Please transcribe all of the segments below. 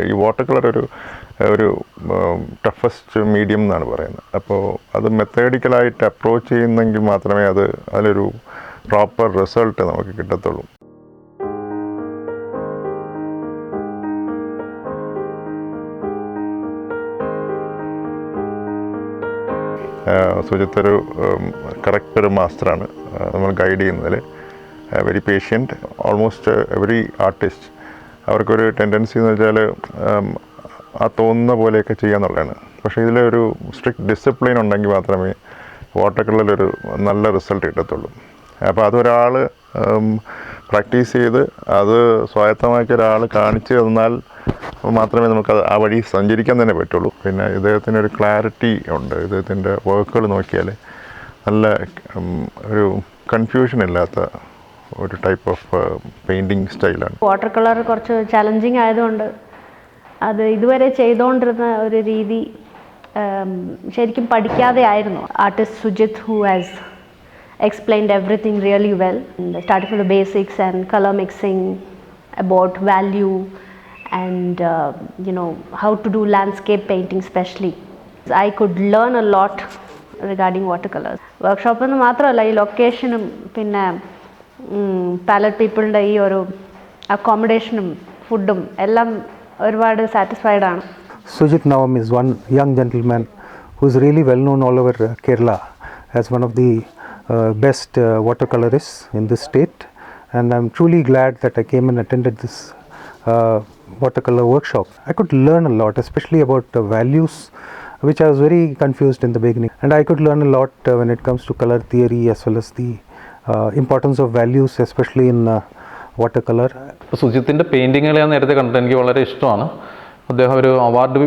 ഈ water colour ഒരു toughest medium എന്നാണ് പറയുന്നത്. അപ്പോൾ അത് മെത്തേഡിക്കലായിട്ട് അപ്രോച്ച് ചെയ്യുന്നെങ്കിൽ മാത്രമേ അതിലൊരു പ്രോപ്പർ റിസൾട്ട് നമുക്ക് കിട്ടത്തുള്ളൂ. സുജിത്ത് ഒരു കറക്റ്റ് ഒരു മാസ്റ്ററാണ് നമ്മൾ ഗൈഡ് ചെയ്യുന്നതിൽ. Very patient. Almost every artist അവർക്കൊരു ടെൻഡൻസി എന്ന് വെച്ചാൽ ആ തോന്നുന്ന പോലെയൊക്കെ ചെയ്യാന്നുള്ളതാണ്. പക്ഷേ ഇതിലൊരു സ്ട്രിക്റ്റ് ഡിസിപ്ലിൻ ഉണ്ടെങ്കിൽ മാത്രമേ വാട്ടർ കളറിലൊരു നല്ല റിസൾട്ട് കിട്ടത്തുള്ളൂ. അപ്പോൾ അതൊരാൾ പ്രാക്ടീസ് ചെയ്ത് അത് സ്വായത്തമാക്കിയ ഒരാൾ കാണിച്ചു തന്നാൽ മാത്രമേ നമുക്കത് ആ വഴി സഞ്ചരിക്കാൻ തന്നെ പറ്റുള്ളൂ. പിന്നെ ഇദ്ദേഹത്തിനൊരു ക്ലാരിറ്റി ഉണ്ട്. ഇദ്ദേഹത്തിൻ്റെ വർക്കുകൾ നോക്കിയാൽ നല്ല ഒരു കൺഫ്യൂഷൻ ഇല്ലാത്ത ഒരു ടൈപ്പ് ഓഫ് പെയിൻറ്റിങ് സ്റ്റൈലാണ്. വാട്ടർ കളർ കുറച്ച് ചലഞ്ചിങ് ആയതുകൊണ്ട് അത് ഇതുവരെ ചെയ്തുകൊണ്ടിരുന്ന ഒരു രീതി ശരിക്കും പഠിക്കാതെ ആയിരുന്നു. Artist Sujith who has explained everything really well, starting from the basics and color mixing, about value and how to do landscape painting especially. I could learn a lot regarding watercolors. Workshop എന്ന് മാത്രമല്ല, ഈ ലൊക്കേഷനും പിന്നെ palette പീപ്പിളിൻ്റെ ഈ ഒരു അക്കോമഡേഷനും ഫുഡും എല്ലാം ഒരുപാട് സാറ്റിസ്ഫൈഡ് ആണ്. Sujit Nawam is one young gentleman who is really well known all over Kerala as one of the best watercolorists in this state, and I'm truly glad that I came and attended this watercolor workshop. I could learn a lot, especially about values, which I was very confused in the beginning, and I could learn a lot when it comes to color theory as well as the importance of values, especially in watercolor. സുജിത്തിൻ്റെ പെയിൻറ്റിങ്ങുകൾ ഞാൻ നേരത്തെ കണ്ടിട്ട് എനിക്ക് വളരെ ഇഷ്ടമാണ്. അദ്ദേഹം ഒരു award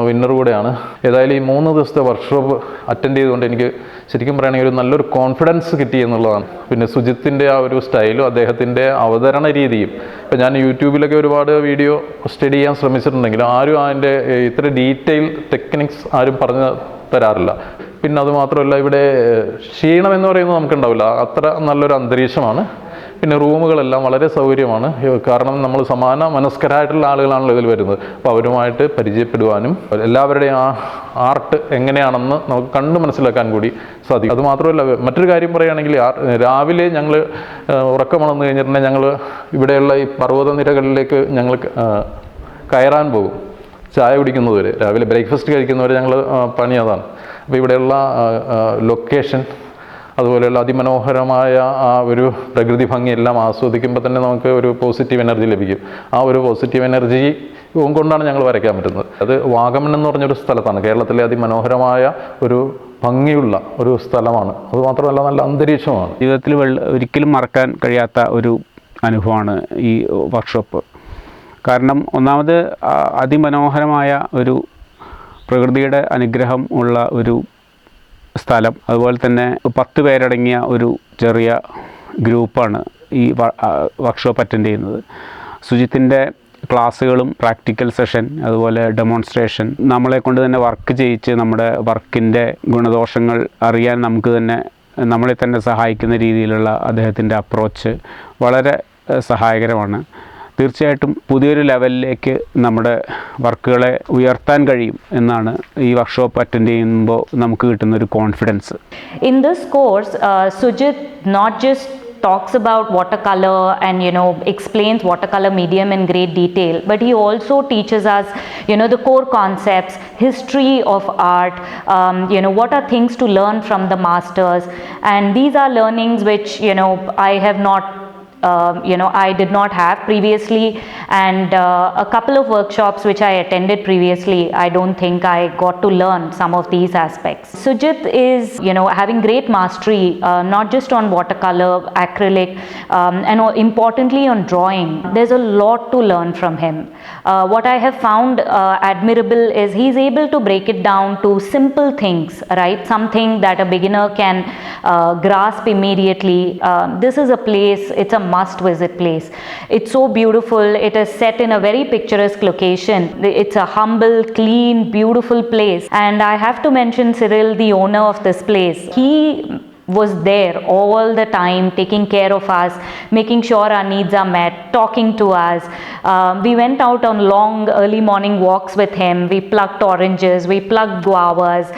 winner കൂടെയാണ്. ഏതായാലും ഈ 3 ദിവസത്തെ വർക്ക്ഷോപ്പ് അറ്റൻഡ് ചെയ്തുകൊണ്ട് എനിക്ക് ശരിക്കും പറയുകയാണെങ്കിൽ ഒരു നല്ലൊരു കോൺഫിഡൻസ് കിട്ടി എന്നുള്ളതാണ്. പിന്നെ സുജിത്തിൻ്റെ ആ ഒരു സ്റ്റൈലും അദ്ദേഹത്തിൻ്റെ അവതരണ രീതിയും, ഇപ്പം ഞാൻ യൂട്യൂബിലൊക്കെ ഒരുപാട് വീഡിയോ സ്റ്റഡി ചെയ്യാൻ ശ്രമിച്ചിട്ടുണ്ടെങ്കിലും ആരും അതിൻ്റെ ഇത്ര ഡീറ്റെയിൽ ടെക്നിക്സ് ആരും പറഞ്ഞു തരാറില്ല. പിന്നെ അതുമാത്രമല്ല, ഇവിടെ ക്ഷീണം എന്ന് പറയുന്നത് നമുക്കുണ്ടാവില്ല, അത്ര നല്ലൊരു അന്തരീക്ഷമാണ്. പിന്നെ റൂമുകളെല്ലാം വളരെ സൗകര്യമാണ്. കാരണം നമ്മൾ സമാന മനസ്കരായിട്ടുള്ള ആളുകളാണല്ലോ ഇതിൽ വരുന്നത്. അപ്പോൾ അവരുമായിട്ട് പരിചയപ്പെടുവാനും എല്ലാവരുടെയും ആ ആർട്ട് എങ്ങനെയാണെന്ന് നമുക്ക് കണ്ടു മനസ്സിലാക്കാൻ കൂടി സാധിക്കും. അതുമാത്രമല്ല, മറ്റൊരു കാര്യം പറയുകയാണെങ്കിൽ രാവിലെ ഞങ്ങൾ ഉറക്കമുണർന്നു കഴിഞ്ഞിട്ടുണ്ടെങ്കിൽ ഞങ്ങൾ ഇവിടെയുള്ള ഈ പർവ്വതനിരകളിലേക്ക് ഞങ്ങൾ കയറാൻ പോകും. ചായ കുടിക്കുന്നവർ, രാവിലെ ബ്രേക്ക്ഫാസ്റ്റ് കഴിക്കുന്നവർ ഞങ്ങൾ പണി അതാണ്. അപ്പോൾ ഇവിടെയുള്ള ലൊക്കേഷൻ, അതുപോലെയുള്ള അതിമനോഹരമായ ആ ഒരു പ്രകൃതി ഭംഗിയെല്ലാം ആസ്വദിക്കുമ്പോൾ തന്നെ നമുക്ക് ഒരു പോസിറ്റീവ് എനർജി ലഭിക്കും. ആ ഒരു പോസിറ്റീവ് എനർജി കൊണ്ടാണ് ഞങ്ങൾ വരയ്ക്കാൻ പറ്റുന്നത്. അത് വാഗമൺ എന്ന് പറഞ്ഞൊരു സ്ഥലത്താണ്. കേരളത്തിലെ അതിമനോഹരമായ ഒരു ഭംഗിയുള്ള ഒരു സ്ഥലമാണ്. അതുമാത്രമല്ല നല്ല അന്തരീക്ഷമാണ്. ജീവിതത്തിൽ ഒരിക്കലും മറക്കാൻ കഴിയാത്ത ഒരു അനുഭവമാണ് ഈ വർക്ക്ഷോപ്പ്. കാരണം ഒന്നാമത് അതിമനോഹരമായ ഒരു പ്രകൃതിയുടെ അനുഗ്രഹം ഉള്ള ഒരു സ്ഥലം, അതുപോലെ തന്നെ 10 പേരടങ്ങിയ ഒരു ചെറിയ ഗ്രൂപ്പാണ് ഈ വർക്ക്ഷോപ്പ് അറ്റൻഡ് ചെയ്യുന്നത്. സുജിത്തിൻ്റെ ക്ലാസ്സുകളും പ്രാക്ടിക്കൽ സെഷൻ, അതുപോലെ ഡെമോൺസ്ട്രേഷൻ, നമ്മളെ കൊണ്ട് തന്നെ വർക്ക് ചെയ്യിച്ച് നമ്മുടെ വർക്കിൻ്റെ ഗുണദോഷങ്ങൾ അറിയാൻ നമ്മളെ തന്നെ സഹായിക്കുന്ന രീതിയിലുള്ള അദ്ദേഹത്തിൻ്റെ അപ്രോച്ച് വളരെ സഹായകരമാണ്. തീർച്ചയായിട്ടും പുതിയൊരു ലെവലിലേക്ക് നമ്മുടെ വർക്കുകളെ ഉയർത്താൻ കഴിയും എന്നാണ് ഈ വർക്ക്ഷോപ്പ് അറ്റൻഡ് ചെയ്യുമ്പോൾ നമുക്ക് കിട്ടുന്ന ഒരു confidence. In this course, Sujit not just talks about watercolor and explains watercolor medium in great detail, but he also teaches us the core concepts, history of art, what are things to learn from the masters, and these are learnings which I have not I did not have previously, and a couple of workshops which I attended previously, I don't think I got to learn some of these aspects. Sujit is having great mastery, not just on watercolor, acrylic, and importantly on drawing. There's a lot to learn from him. What I have found admirable is he's able to break it down to simple things, right? Something that a beginner can grasp immediately. This is a place, it's a must visit place. It's so beautiful. It is set in a very picturesque location. It's a humble, clean, beautiful place. And I have to mention Cyril, the owner of this place. He was there all the time, taking care of us, making sure our needs are met, talking to us. We went out on long early morning walks with him. We plucked oranges, we plucked guavas.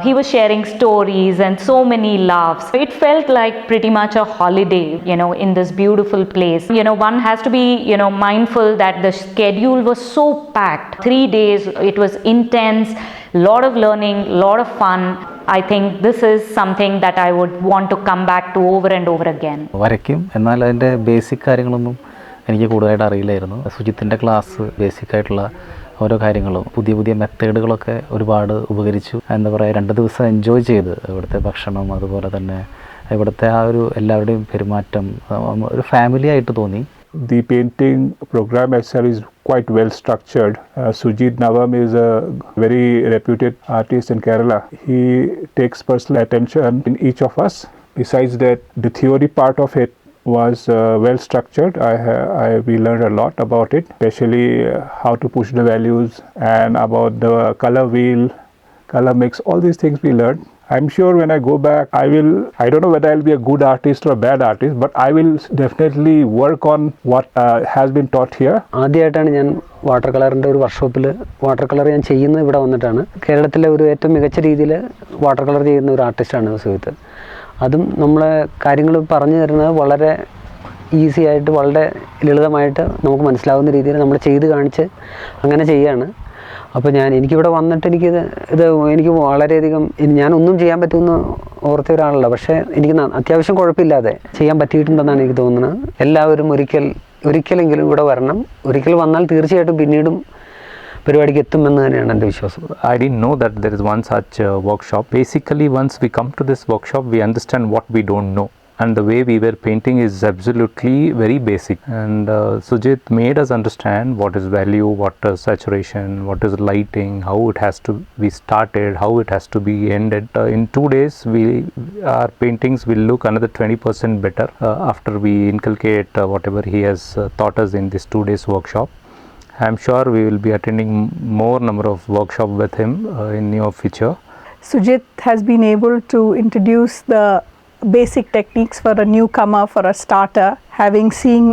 He was sharing stories and so many laughs. It felt like pretty much a holiday, you know, in this beautiful place. You know, one has to be, you know, mindful that the schedule was so packed. 3 days, it was intense, lot of learning, lot of fun. I think this is something that I would want to come back to over and over again. വരയ്ക്കും, എന്നാൽ അതിൻ്റെ basic കാര്യങ്ങളൊന്നും എനിക്ക് കൂടുതലായിട്ട് അറിയില്ലായിരുന്നു. സുജിത്തിൻ്റെ class ബേസിക്കായിട്ടുള്ള ഓരോ കാര്യങ്ങളും പുതിയ പുതിയ മെത്തേഡുകളൊക്കെ ഒരുപാട് ഉപകരിച്ചു. എന്താ പറയുക, 2 ദിവസം എൻജോയ് ചെയ്ത് ഇവിടുത്തെ ഭക്ഷണം, അതുപോലെ തന്നെ ഇവിടുത്തെ ആ ഒരു എല്ലാവരുടെയും പെരുമാറ്റം ഒരു ഫാമിലി ആയിട്ട് തോന്നി. The painting program itself is quite well structured. Sujit Navam is a very reputed artist in Kerala. He takes personal attention in each of us. Besides that, the theory part of it was well structured. We learned a lot about it, especially how to push the values and about the color wheel, color mix, all these things we learned. I'm sure when I go back, I don't know whether I'll be a good artist or a bad artist, but I will definitely work on what has been taught here. ആദ്യമായിട്ടാണ് ഞാൻ water കളറിൻ്റെ ഒരു വർക്ക്ഷോപ്പിൽ water colour ഞാൻ ചെയ്യുന്നത് ഇവിടെ വന്നിട്ടാണ്. കേരളത്തിലെ ഒരു ഏറ്റവും മികച്ച രീതിയിൽ വാട്ടർ കളർ ചെയ്യുന്ന ഒരു ആർട്ടിസ്റ്റാണ് സുജിത്ത്. അതും നമ്മളെ കാര്യങ്ങൾ പറഞ്ഞു തരുന്നത് വളരെ ഈസി ആയിട്ട്, വളരെ ലളിതമായിട്ട് നമുക്ക് മനസ്സിലാവുന്ന രീതിയിൽ നമ്മൾ ചെയ്ത് കാണിച്ച് അങ്ങനെ ചെയ്യുകയാണ്. അപ്പോൾ എനിക്കിവിടെ വന്നിട്ട് എനിക്ക് വളരെയധികം, ഞാനൊന്നും ചെയ്യാൻ പറ്റുമെന്ന് ഓർത്ത ഒരാളല്ല, പക്ഷേ എനിക്ക് അത്യാവശ്യം കുഴപ്പമില്ലാതെ ചെയ്യാൻ പറ്റിയിട്ടുണ്ടെന്നാണ് എനിക്ക് തോന്നുന്നത്. എല്ലാവരും ഒരിക്കലെങ്കിലും ഇവിടെ വരണം. ഒരിക്കൽ വന്നാൽ തീർച്ചയായിട്ടും പിന്നീടും പരിപാടിക്ക് എത്തുമെന്ന് തന്നെയാണ് എൻ്റെ വിശ്വാസം. I didn't know that there is one such workshop. Basically, once we come to this workshop, we understand what we don't know. And the way we were painting is absolutely very basic. And Sujit made us understand what is value, what is saturation, what is lighting, how it has to be started, how it has to be ended. In 2 days, our paintings will look another 20% better after we inculcate whatever he has taught us in this 2 days workshop. I'm sure we will be attending more number of workshops with him in near future. Sujit has been able to introduce the basic techniques for a newcomer, for a starter. Having seen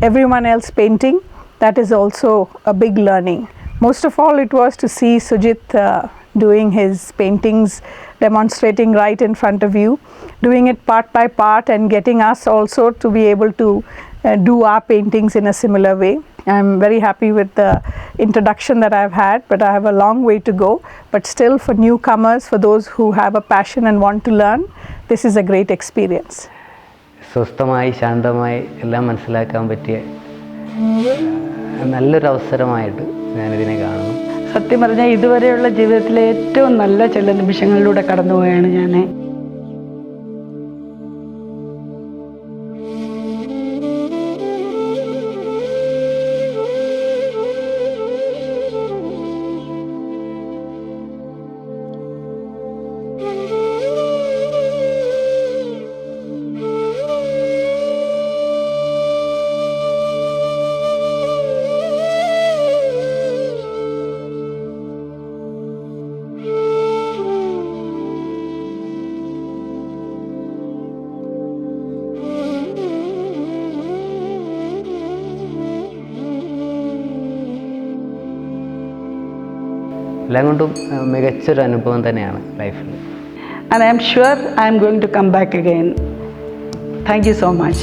everyone else painting, that is also a big learning. Most of all, it was to see Sujit doing his paintings, demonstrating right in front of you, doing it part by part and getting us also to be able to do our paintings in a similar way. I'm very happy with the introduction that I've had, but I have a long way to go. But still, for newcomers, for those who have a passion and want to learn, this is a great experience. സ്വസ്ഥമായി ശാന്തമായി എല്ലാം മനസ്സിലാക്കാൻ പറ്റിയ നല്ലൊരു അവസരമായിട്ട് ഞാനിതിനെ കാണുന്നു. സത്യം പറഞ്ഞാൽ ഇതുവരെയുള്ള ജീവിതത്തിലെ ഏറ്റവും നല്ല ചില നിമിഷങ്ങളിലൂടെ കടന്നുപോയാണ് ഞാൻ. എല്ലാം കൊണ്ടും മികച്ചൊരു അനുഭവം തന്നെയാണ് ലൈഫിൽ. And I am sure I am going to come back again. Thank you so much.